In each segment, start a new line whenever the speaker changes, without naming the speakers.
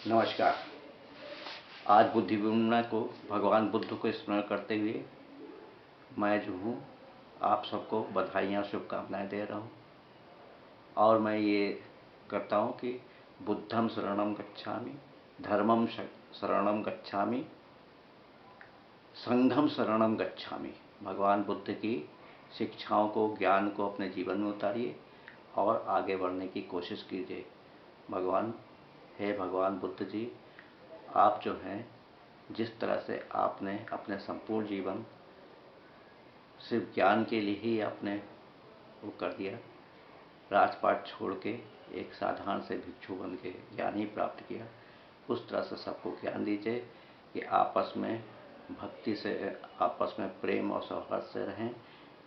नमस्कार। आज बुद्धि पूर्णिमा को भगवान बुद्ध को स्मरण करते हुए मैं जो हूँ आप सबको बधाइयाँ शुभकामनाएं दे रहा हूँ। और मैं ये करता हूँ कि बुद्धं शरणं गच्छामि, धर्मं शरणं गच्छामि, संघं शरणं गच्छामि। भगवान बुद्ध की शिक्षाओं को, ज्ञान को अपने जीवन में उतारिए और आगे बढ़ने की कोशिश कीजिए। भगवान बुद्ध जी, आप जो हैं, जिस तरह से आपने अपने संपूर्ण जीवन सिर्फ ज्ञान के लिए ही आपने वो कर दिया, राजपाट छोड़ के एक साधारण से भिक्षु बन के ज्ञान ही प्राप्त किया, उस तरह से सबको ज्ञान दीजिए कि आपस में भक्ति से, आपस में प्रेम और सौहार्द से रहें,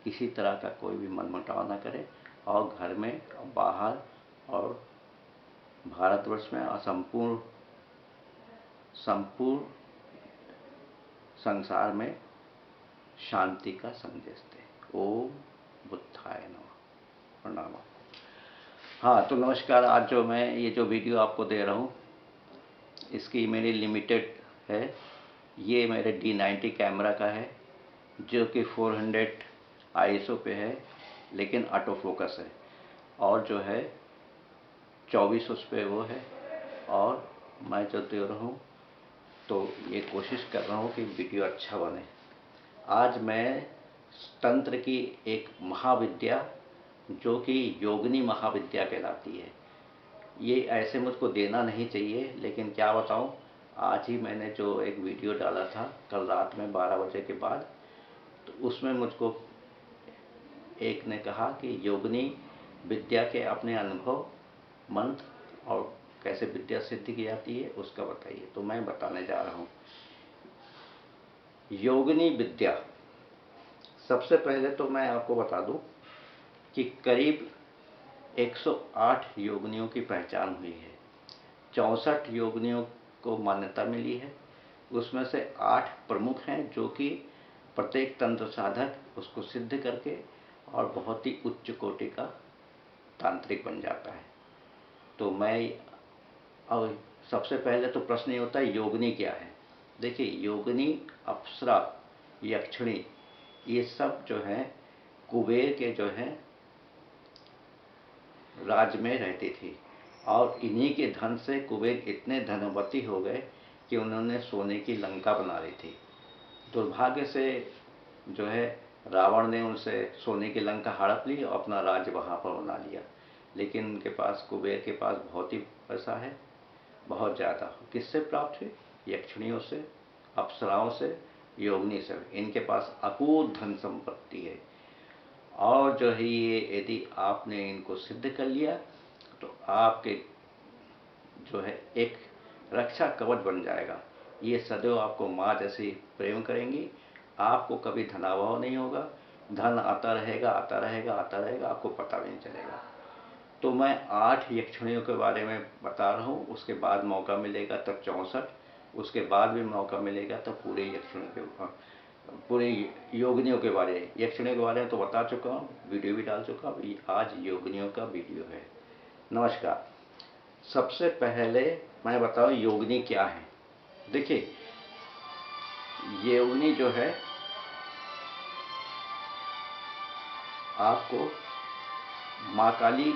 किसी तरह का कोई भी मनमुटाव न करें और घर में, बाहर और भारतवर्ष में और संपूर्ण संसार में शांति का संदेश दें। ओम बुद्धाय नमः। प्रणाम। हाँ, तो नमस्कार। आज जो मैं ये जो वीडियो आपको दे रहा हूँ, इसकी मेरी लिमिटेड है। ये मेरे D90 कैमरा का है, जो कि 400 ISO पे है, लेकिन ऑटो फोकस है। और जो है 24 उस पर वो है। और मैं जो दे रहा हूँ तो ये कोशिश कर रहा हूँ कि वीडियो अच्छा बने। आज मैं तंत्र की एक महाविद्या, जो कि योगिनी महाविद्या कहलाती है, ये ऐसे मुझको देना नहीं चाहिए, लेकिन क्या बताऊँ, आज ही मैंने जो एक वीडियो डाला था कल रात में 12 बजे के बाद, तो उसमें मुझको एक ने कहा कि योगिनी विद्या के अपने अनुभव, मंत्र और कैसे विद्या सिद्ध की जाती है उसका बताइए। तो मैं बताने जा रहा हूँ योगिनी विद्या। सबसे पहले तो मैं आपको बता दूं कि करीब 108 योगिनियों की पहचान हुई है। 64 योगिनियों को मान्यता मिली है। उसमें से 8 प्रमुख हैं, जो कि प्रत्येक तंत्र साधक उसको सिद्ध करके और बहुत ही उच्च कोटि का तांत्रिक बन जाता है। तो मैं अब सबसे पहले तो प्रश्न ये होता है, योगिनी क्या है। देखिए, योगिनी, अप्सरा, यक्षिणी, ये सब जो हैं कुबेर के जो हैं राज में रहती थी, और इन्हीं के धन से कुबेर इतने धनवती हो गए कि उन्होंने सोने की लंका बना ली थी। दुर्भाग्य से जो है रावण ने उनसे सोने की लंका हड़प ली और अपना राज्य वहाँ पर बना लिया। लेकिन उनके पास, कुबेर के पास बहुत ही पैसा है, बहुत ज़्यादा। किससे प्राप्त हुई? यक्षिणियों से, अप्सराओं से, योगिनी से। इनके पास अकूत धन संपत्ति है। और जो है ये, यदि आपने इनको सिद्ध कर लिया तो आपके जो है एक रक्षा कवच बन जाएगा। ये सदैव आपको माँ जैसी प्रेम करेंगी, आपको कभी धनाभाव नहीं होगा, धन आता रहेगा, आता रहेगा, आता रहेगा, आपको पता भी नहीं चलेगा। तो मैं 8 यक्षिणियों के बारे में बता रहा हूँ। उसके बाद मौका मिलेगा तब 64, उसके बाद भी मौका मिलेगा तब पूरे यक्षिणियों के, पूरे योगिनियों के बारे, यक्षिणियों के बारे में तो बता चुका हूँ, वीडियो भी डाल चुका हूँ। आज योगिनियों का वीडियो है। नमस्कार। सबसे पहले मैं बताऊँ योगिनी क्या है। देखिए, योगिनी जो है, आपको माँ काली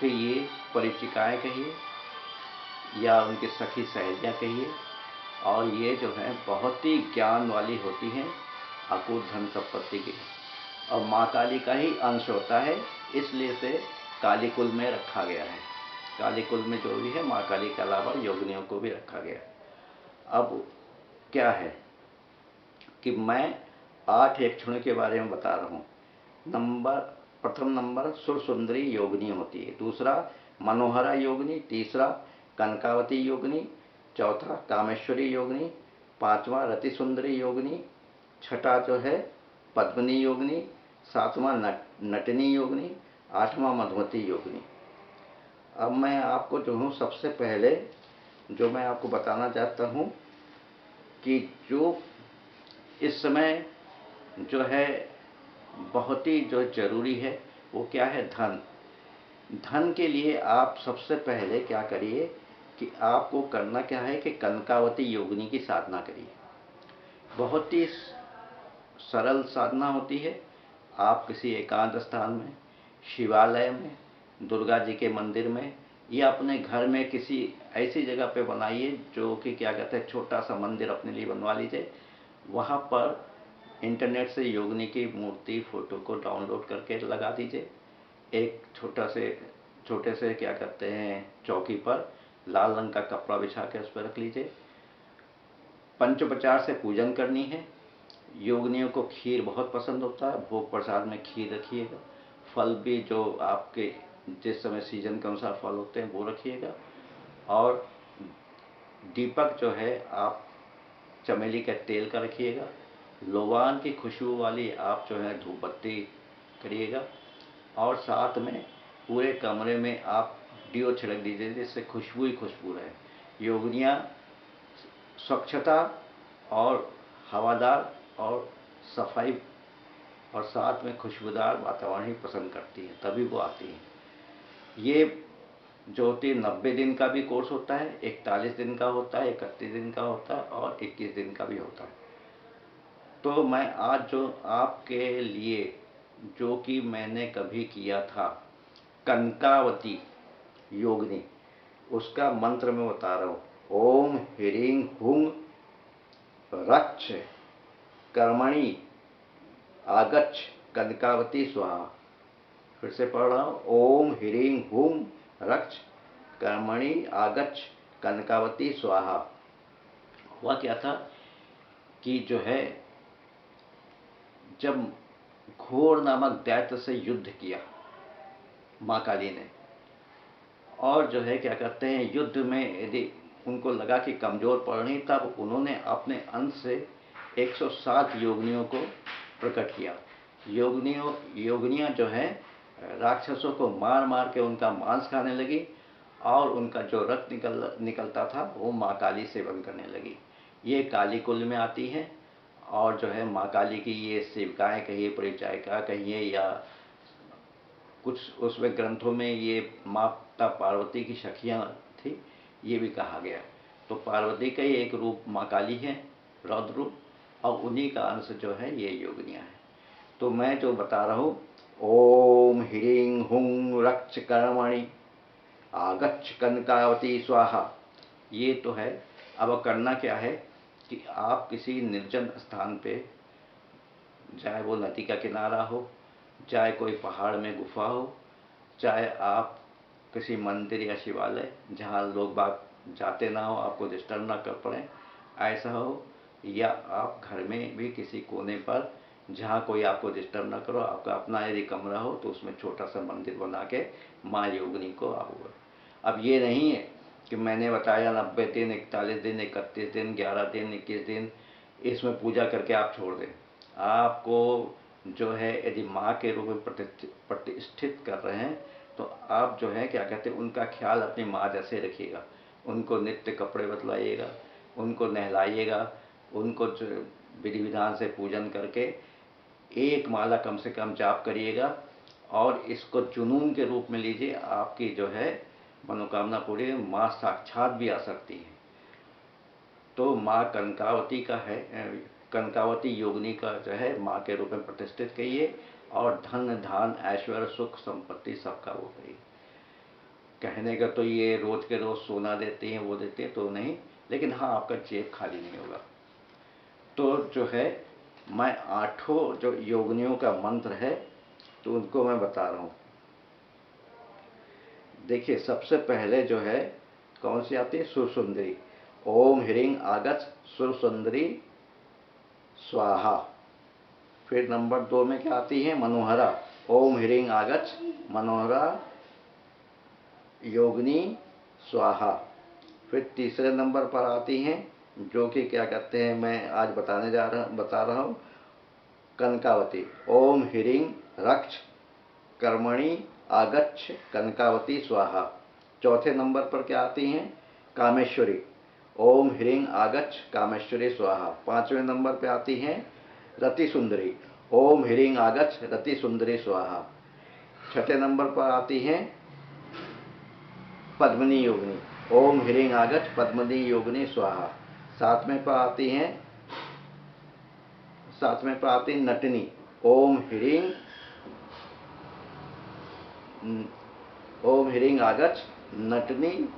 की ये परिचिकाएँ कहिए या उनकी सखी सहेलियाँ कहिए, और ये जो है बहुत ही ज्ञान वाली होती हैं, अकूत धन संपत्ति की, और माँ काली का ही अंश होता है, इसलिए से काली कुल में रखा गया है। काली कुल में जो भी है, माँ काली के अलावा योगिनियों को भी रखा गया है। अब क्या है कि मैं 8 यक्षिणियों के बारे में बता रहा हूँ। प्रथम नंबर सुरसुंदरी योगिनी होती है, दूसरा मनोहरा योगिनी, तीसरा कनकावती योगिनी, चौथा कामेश्वरी योगिनी, पांचवा रति सुंदरी योगिनी, छठा जो है पद्मिनी योगिनी, सातवां नटनी योगिनी, आठवां मधुमती योगिनी। अब मैं आपको जो हूँ, सबसे पहले जो मैं आपको बताना चाहता हूँ कि जो इस समय जो है बहुत ही जो जरूरी है, वो क्या है? धन। धन के लिए आप सबसे पहले क्या करिए कि आपको करना क्या है कि कनकावती योगिनी की साधना करिए। बहुत ही सरल साधना होती है। आप किसी एकांत स्थान में, शिवालय में, दुर्गा जी के मंदिर में या अपने घर में किसी ऐसी जगह पे बनाइए जो कि क्या कहते हैं, छोटा सा मंदिर अपने लिए बनवा लीजिए। वहाँ पर इंटरनेट से योगिनी की मूर्ति फोटो को डाउनलोड करके लगा दीजिए। एक छोटे से क्या कहते हैं, चौकी पर लाल रंग का कपड़ा बिछा के उस पर रख लीजिए। पंचोपचार से पूजन करनी है। योगिनियों को खीर बहुत पसंद होता है, भोग प्रसाद में खीर रखिएगा। फल भी जो आपके जिस समय सीजन के अनुसार फल होते हैं वो रखिएगा। और दीपक जो है आप चमेली के तेल का रखिएगा। लोबान की खुशबू वाली आप जो है धूप बत्ती करिएगा। और साथ में पूरे कमरे में आप डिओ छिड़क दीजिए जिससे खुशबू ही खुशबू रहे। योगिनियाँ स्वच्छता और हवादार और सफाई और साथ में खुशबूदार वातावरण ही पसंद करती हैं, तभी वो आती हैं। ये जो होती है 90 दिन का भी कोर्स होता है, 41 दिन का होता है, 31 दिन का होता है और 21 दिन का भी होता है। तो मैं आज जो आपके लिए जो कि मैंने कभी किया था कनकावती योगिनी, उसका मंत्र मैं बता रहा हूँ। ओम ह्रीं हुं रक्ष कर्मणि आगच्छ कनकावती स्वाहा। फिर से पढ़ रहा हूँ। ओम ह्रीं हुं रक्ष कर्मणि आगच्छ कनकावती स्वाहा। हुआ क्या था कि जो है, जब घोर नामक दैत्य से युद्ध किया माँ काली ने, और जो है क्या कहते हैं, युद्ध में यदि उनको लगा कि कमजोर पड़ रही, तब उन्होंने अपने अंश से 107 योगिनियों को प्रकट किया। योगिनियाँ जो है राक्षसों को मार मार के उनका मांस खाने लगी और उनका जो रक्त निकलता था वो माँ काली सेवन करने लगी। ये काली कुल में आती हैं और जो है माँ काली की ये सेविकाएँ कहिए, परिचारिका कहिए, या कुछ उसमें ग्रंथों में ये माता पार्वती की सखियाँ थी, ये भी कहा गया। तो पार्वती का ही एक रूप माँ काली है, रौद्र रूप, और उन्हीं का अंश जो है ये योगिनियाँ हैं। तो मैं जो बता रहा हूँ, ओम ह्रीं हुं रक्ष कर्मणि आगच्छ कनकावती स्वाहा, ये तो है। अब करना क्या है कि आप किसी निर्जन स्थान पे, चाहे वो नदी का किनारा हो, चाहे कोई पहाड़ में गुफा हो, चाहे आप किसी मंदिर या शिवालय जहाँ लोग बाग जाते ना हो, आपको डिस्टर्ब ना कर पड़े, ऐसा हो, या आप घर में भी किसी कोने पर जहाँ कोई आपको डिस्टर्ब ना करो, आपका अपना यदि कमरा हो तो उसमें छोटा सा मंदिर बना के माँ योगिनी को आओगे। अब ये नहीं है कि मैंने बताया 90 दिन, 41 दिन, 31 दिन, 11 दिन, 21 दिन इसमें पूजा करके आप छोड़ दें। आपको जो है यदि माँ के रूप में प्रतिष्ठित कर रहे हैं तो आप जो है क्या कहते हैं, उनका ख्याल अपनी माँ जैसे रखिएगा। उनको नित्य कपड़े बदलाइएगा, उनको नहलाइएगा, उनको विधि विधान से पूजन करके एक माला कम से कम जाप करिएगा और इसको जुनून के रूप में लीजिए। आपकी जो है मनोकामना पूरी, माँ साक्षात भी आ सकती है। तो माँ कनकावती का है, कनकावती योगिनी का जो है माँ के रूप में प्रतिष्ठित करिए और धन धान ऐश्वर्य सुख संपत्ति सबका वो करिए। कहने का तो ये रोज के रोज सोना देते हैं, वो देते हैं तो नहीं, लेकिन हाँ आपका जेब खाली नहीं होगा। तो जो है मैं 8 जो योगिनियों का मंत्र है तो उनको मैं बता रहा हूँ। देखिए सबसे पहले जो है कौन सी आती है, सुरसुंदरी। ओम ह्रीं आगच्छ सुरसुंदरी स्वाहा। फिर नंबर 2 में क्या आती है, मनोहरा। ओम ह्रीं आगच्छ मनोहरा योगिनी स्वाहा। फिर तीसरे नंबर पर आती हैं जो कि क्या कहते हैं, मैं आज बता रहा हूँ, कनकावती। ओम ह्रीं रक्ष कर्मणि आगच्छ कनकावती स्वाहा। चौथे नंबर पर क्या आती हैं, कामेश्वरी। ओम ह्रीं आगच्छ कामेश्वरी स्वाहा। 5वें नंबर पर आती हैं रति सुंदरी। ओम ह्रीं आगच्छ रति सुंदरी स्वाहा। 6ठे नंबर पर आती हैं पद्मिनी योगिनी। ओम ह्रीं आगच्छ पद्मनी योगिनी स्वाहा। साथ में आती नटनी। ओम ह्रीं आगच्छ नटनी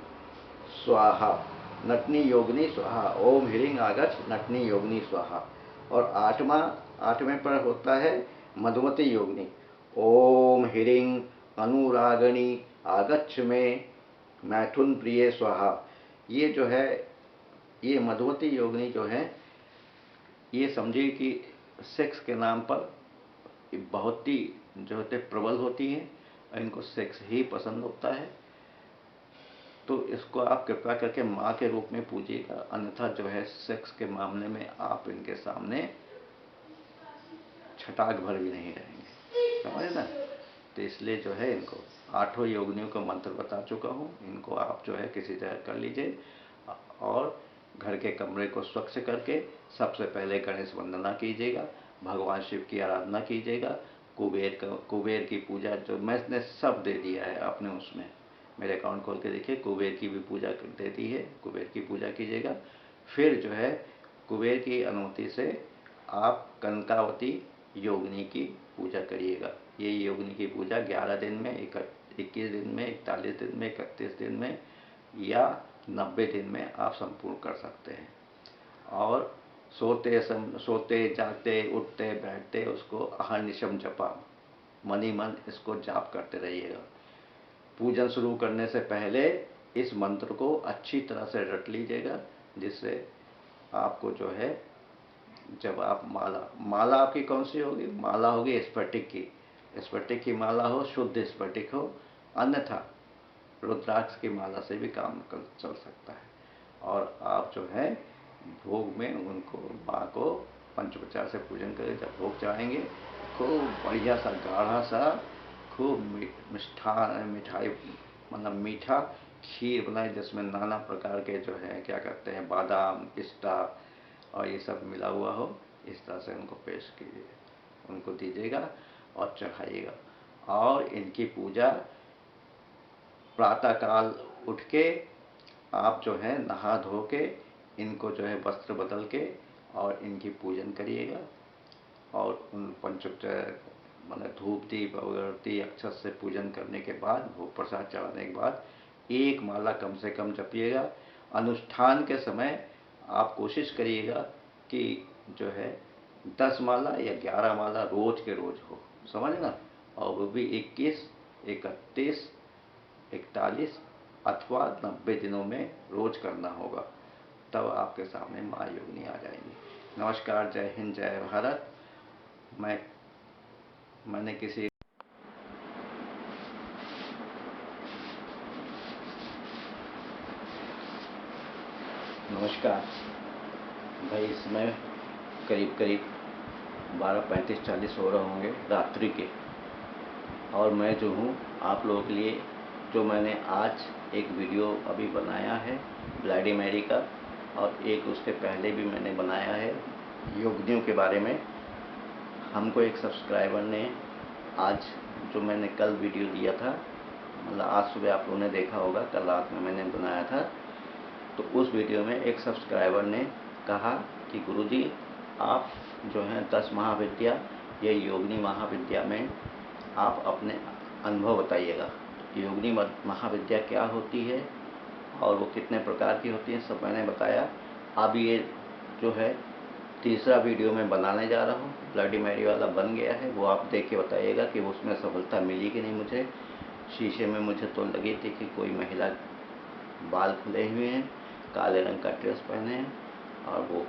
स्वाहा, नटनी योगिनी स्वाहा। ओम ह्रीं आगच्छ नटनी योगिनी स्वाहा। और आठवें पर होता है मधुमती योगिनी। ओम ह्रीं अनुरागिणी आगच्छ में मैथुन प्रिय स्वाहा। ये जो है, ये मधुमती योगिनी जो है, ये समझिए कि सेक्स के नाम पर बहुत ही जो होते प्रबल होती हैं और इनको सेक्स ही पसंद होता है। तो इसको आप कृपया करके माँ के रूप में पूजिएगा, अन्यथा जो है सेक्स के मामले में आप इनके सामने छटाक भर भी नहीं रहेंगे, समझे ना। तो इसलिए जो है इनको 8 योगिनियों का मंत्र बता चुका हूँ, इनको आप जो है किसी तरह कर लीजिए। और घर के कमरे को स्वच्छ करके सबसे पहले गणेश वंदना कीजिएगा, भगवान शिव की आराधना कीजिएगा, कुबेर की पूजा जो मैंने सब दे दिया है अपने उसमें, मेरे अकाउंट खोल के देखिए, कुबेर की भी पूजा दे दी है, कुबेर की पूजा कीजिएगा। फिर जो है कुबेर की अनुमति से आप कनकावती योगिनी की पूजा करिएगा। ये योगिनी की पूजा 11 दिन में, 21 दिन में, 41 दिन में, 31 दिन में या 90 दिन में आप संपूर्ण कर सकते हैं। और सोते जागते उठते बैठते उसको अहर्निशम जपा, मनी मन इसको जाप करते रहिएगा। पूजन शुरू करने से पहले इस मंत्र को अच्छी तरह से रट लीजिएगा, जिससे आपको जो है, जब आप माला आपकी कौन सी होगी? माला होगी स्फटिक की माला हो, शुद्ध स्फटिक हो, अन्यथा रुद्राक्ष की माला से भी काम चल सकता है। और आप जो है भोग में उनको माँ को पंचोपचार से पूजन करें। जब भोग चढ़ाएंगे खूब बढ़िया सा गाढ़ा सा खूब मिठाई मतलब मीठा खीर बनाए, जिसमें नाना प्रकार के जो है क्या कहते हैं बादाम, पिस्ता और ये सब मिला हुआ हो। इस तरह से उनको पेश कीजिए, उनको दीजिएगा और चढ़ाइएगा। और इनकी पूजा प्रातःकाल उठ के आप जो है नहा धो के इनको जो है वस्त्र बदल के और इनकी पूजन करिएगा। और उन पंचोपचार मतलब धूप दीप अगरबत्ती अक्षत से पूजन करने के बाद, भोग प्रसाद चढ़ाने के बाद 1 माला कम से कम जपिएगा। अनुष्ठान के समय आप कोशिश करिएगा कि जो है 10 माला या 11 माला रोज के रोज हो, समझ ना। और वो भी 21, 31, 41 अथवा 90 दिनों में रोज करना होगा, तब आपके सामने माँ योगिनी आ जाएंगी। नमस्कार, जय हिंद, जय भारत। मैंने किसी नमस्कार भाई, इसमें करीब 12:35-40 हो रहे होंगे रात्रि के। और मैं जो हूँ आप लोगों के लिए जो मैंने आज एक वीडियो अभी बनाया है ब्लैडी मैरी का, और एक उसके पहले भी मैंने बनाया है योगिनियों के बारे में। हमको एक सब्सक्राइबर ने आज जो मैंने कल वीडियो दिया था, मतलब आज सुबह आप लोगों ने देखा होगा, कल रात में मैंने बनाया था, तो उस वीडियो में एक सब्सक्राइबर ने कहा कि गुरुजी आप जो हैं 10 महाविद्या ये योगिनी महाविद्या में आप अपने अनुभव बताइएगा। योगिनी महाविद्या क्या होती है और वो कितने प्रकार की होती है, सब मैंने बताया। अब ये जो है तीसरा वीडियो मैं बनाने जा रहा हूँ, ब्लडी मैरी वाला बन गया है, वो आप देख के बताइएगा कि उसमें सफलता मिली कि नहीं। मुझे शीशे में मुझे तो लगी थी कि कोई महिला बाल खुले हुए हैं, काले रंग का ड्रेस पहने हैं और वो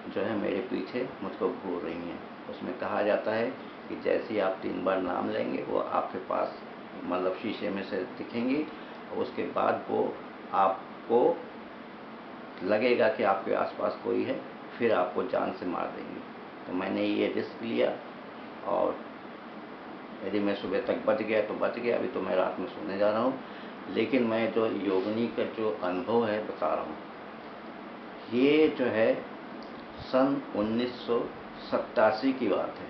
जो है मेरे पीछे मुझको घूर रही हैं। उसमें कहा जाता है कि जैसे ही आप 3 बार नाम लेंगे वो आपके पास मतलब शीशे में से दिखेंगी, और उसके बाद वो आपको लगेगा कि आपके आसपास कोई है, फिर आपको जान से मार देंगी। तो मैंने ये रिस्क लिया, और यदि मैं सुबह तक बच गया तो बच गया, अभी तो मैं रात में सोने जा रहा हूँ। लेकिन मैं जो योगिनी का जो अनुभव है बता रहा हूँ, ये जो है सन 1987 की बात है,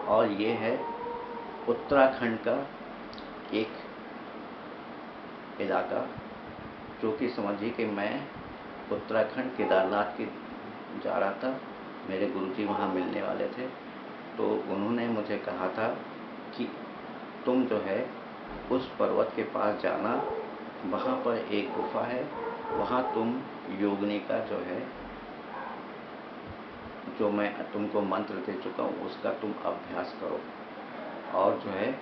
और ये है उत्तराखंड का एक इलाका जो कि समझिए कि मैं उत्तराखंड केदारनाथ की जा रहा था, मेरे गुरुजी वहाँ मिलने वाले थे। तो उन्होंने मुझे कहा था कि तुम जो है उस पर्वत के पास जाना, वहाँ पर एक गुफा है, वहाँ तुम योगिनी का जो है, जो मैं तुमको मंत्र दे चुका हूँ उसका तुम अभ्यास करो, और जो है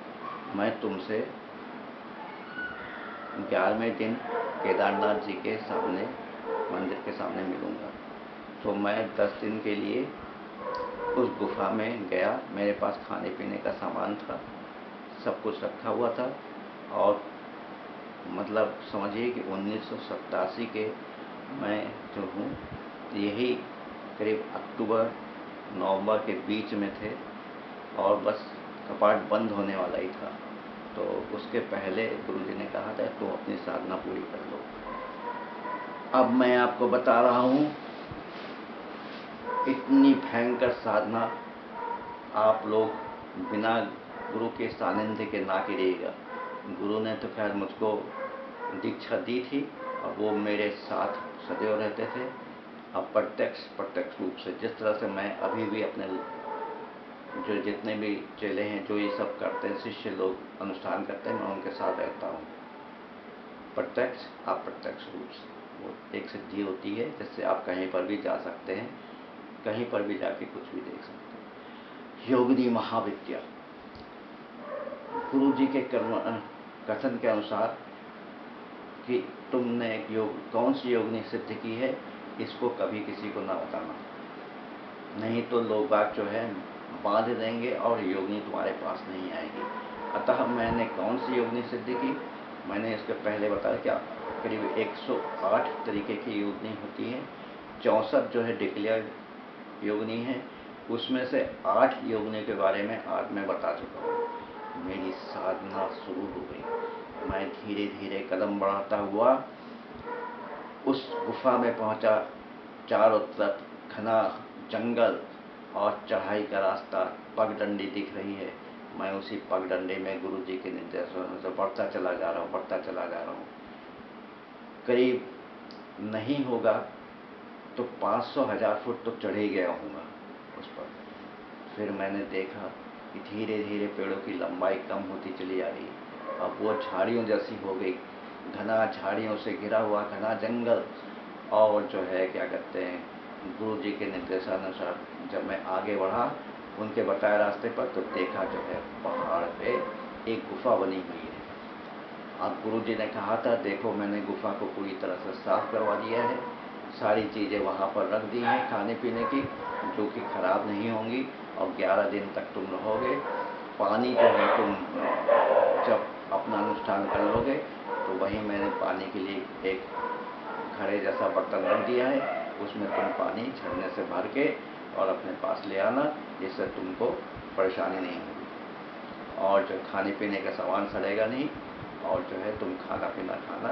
मैं तुमसे 11वें दिन केदारनाथ जी के सामने, मंदिर के सामने मिलूँगा। तो मैं 10 दिन के लिए उस गुफा में गया। मेरे पास खाने पीने का सामान था, सब कुछ रखा हुआ था, और मतलब समझिए कि 1987 के मैं जो हूँ, यही करीब अक्टूबर नवंबर के बीच में थे, और बस कपाट बंद होने वाला ही था। तो उसके पहले गुरुजी ने कहा था तुम अपनी साधना पूरी कर लो। अब मैं आपको बता रहा हूँ, इतनी भयंकर साधना आप लोग बिना गुरु के सानिध्य के ना करिएगा। गुरु ने तो खैर मुझको दीक्षा दी थी, अब वो मेरे साथ सदैव रहते थे। अब प्रत्यक्ष रूप से जिस तरह से मैं अभी भी अपने जो जितने भी चेले हैं, जो ये सब करते हैं, शिष्य लोग अनुष्ठान करते हैं, मैं उनके साथ रहता हूँ। प्रत्यक्ष अप्रत्यक्ष रूप से वो एक सिद्धि होती है, जिससे आप कहीं पर भी जा सकते हैं, कहीं पर भी जाके कुछ भी देख सकते हैं। योगिनी महाविद्या, गुरु जी के कथन के अनुसार कि तुमने कौन सी योगिनी सिद्ध की है, इसको कभी किसी को ना बताना, नहीं तो लोग बाग जो है बांध देंगे और योगिनी तुम्हारे पास नहीं आएगी। अतः मैंने कौन सी योगिनी सिद्ध की, मैंने इसके पहले बताया कि करीब 108 तरीके की योगिनी होती है, 64 जो है डिक्लेयर्ड योगिनी है, उसमें से 8 योगिनी के बारे में आज मैं बता चुका हूँ। मेरी साधना शुरू हो गई, मैं धीरे धीरे कदम बढ़ाता हुआ उस गुफा में पहुंचा। चारों तरफ घना जंगल और चढ़ाई का रास्ता, पगडंडी दिख रही है। मैं उसी पगडंडी में गुरु जी के निर्देशों से बढ़ता चला जा रहा हूँ। करीब नहीं होगा तो 500,000 फुट तो चढ़ ही गया हूँगा उस पर। फिर मैंने देखा कि धीरे धीरे पेड़ों की लंबाई कम होती चली आ रही है। अब वो झाड़ियों जैसी हो गई, घना झाड़ियों से घिरा हुआ घना जंगल। और जो है क्या कहते हैं, गुरु जी के निर्देशानुसार जब मैं आगे बढ़ा उनके बताए रास्ते पर, तो देखा जो है पहाड़ पे एक गुफा बनी हुई है। अब गुरु जी ने कहा था देखो मैंने गुफा को पूरी तरह से साफ करवा दिया है, सारी चीज़ें वहाँ पर रख दी हैं खाने पीने की, जो कि खराब नहीं होंगी, और 11 दिन तक तुम रहोगे। पानी जो है तुम जब अपना अनुष्ठान कर लोगे तो वहीं मैंने पानी के लिए एक घड़े जैसा बर्तन रख दिया है, उसमें तुम पानी झरने से भर के और अपने पास ले आना, जिससे तुमको परेशानी नहीं होगी, और जो खाने पीने का सामान सड़ेगा नहीं, और जो है तुम खाना पीना खाना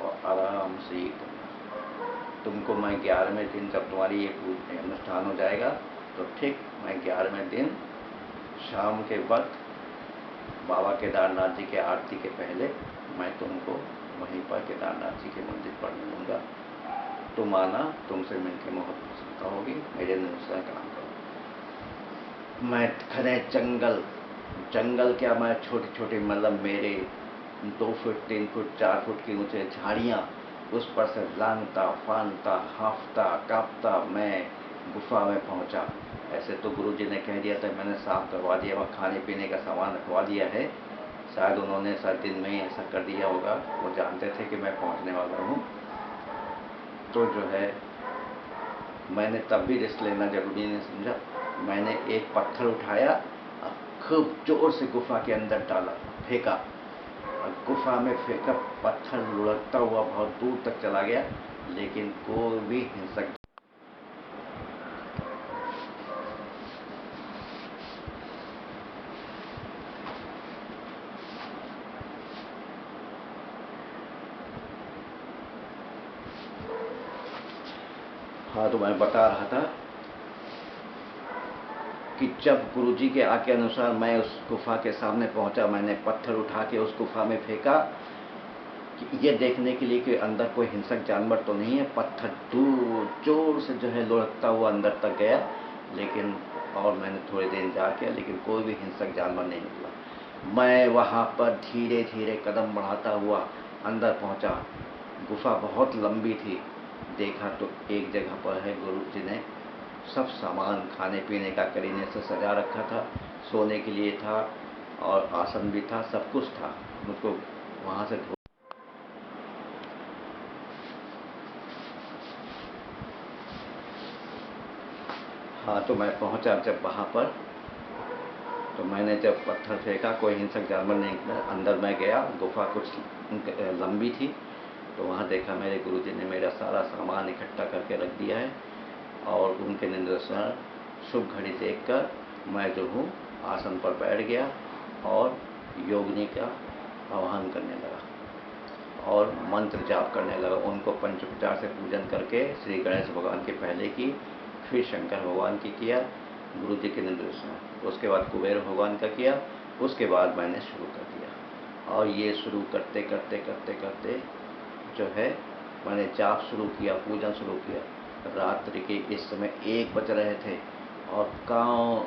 और आराम से ही तुमको मैं 11वें दिन जब तुम्हारी ये अनुष्ठान हो जाएगा, तो ठीक मैं 11वें दिन शाम के वक्त बाबा केदारनाथ जी के आरती के पहले मैं तुमको वहीं पर केदारनाथ जी के मंदिर पर मिलूँगा। तुम आना, तुमसे मिलकर बहुत प्रसन्नता होगी, मेरे अनुसार काम करो। मैं घने जंगल क्या, मैं छोटी छोटी मतलब मेरे 2 फुट 3 फुट 4 फुट की ऊंचे झाड़ियाँ, उस पर से लांगता फानता हाँफता काँपता मैं गुफा में पहुँचा। ऐसे तो गुरुजी ने कह दिया था, मैंने साफ करवा दिया, वहाँ खाने पीने का सामान रखवा दिया है, शायद उन्होंने शायद दिन में ही ऐसा कर दिया होगा, वो जानते थे कि मैं पहुँचने वाला हूँ। तो जो है मैंने तब भी रिस्क लेना जरूरी नहीं समझा। मैंने एक पत्थर उठाया और खूब जोर से गुफा के अंदर डाला, फेंका, और गुफा में फेंका, पत्थर लुढ़कता हुआ बहुत दूर तक चला गया, लेकिन कोई भी हिंसक हाँ, तो मैं बता रहा था कि जब गुरुजी के आज्ञा अनुसार मैं उस गुफा के सामने पहुंचा, मैंने पत्थर उठा के उस गुफा में फेंका, कि ये देखने के लिए कि अंदर कोई हिंसक जानवर तो नहीं है। पत्थर दूर जोर से जो है लुढ़कता हुआ अंदर तक गया, लेकिन और मैंने थोड़ी देर जाके, लेकिन कोई भी हिंसक जानवर नहीं निकला। मैं वहाँ पर धीरे धीरे कदम बढ़ाता हुआ अंदर पहुँचा। गुफा बहुत लंबी थी। देखा तो एक जगह पर है गुरु जी ने सब सामान खाने पीने का करीने से सजा रखा था, सोने के लिए था और आसन भी था, सब कुछ था। मुझको वहाँ से हाँ, तो मैं पहुँचा जब वहाँ पर, तो मैंने जब पत्थर फेंका, कोई हिंसक जानवर नहीं निकला। अंदर मैं गया, गुफा कुछ लंबी थी, तो वहाँ देखा मेरे गुरुजी ने मेरा सारा सामान इकट्ठा करके रख दिया है। और उनके निर्देशन शुभ घड़ी देखकर मैं जो हूँ आसन पर बैठ गया और योगिनी का आह्वान करने लगा और मंत्र जाप करने लगा। उनको पंचोपचार से पूजन करके श्री गणेश भगवान के पहले की, फिर शंकर भगवान की किया गुरु जी के निर्देशन। उसके बाद कुबेर भगवान का किया, उसके बाद मैंने शुरू कर दिया। और ये शुरू करते करते करते करते जो है मैंने जाप शुरू किया, पूजन शुरू किया। रात्रि के इस समय 1 बज रहे थे और गाँव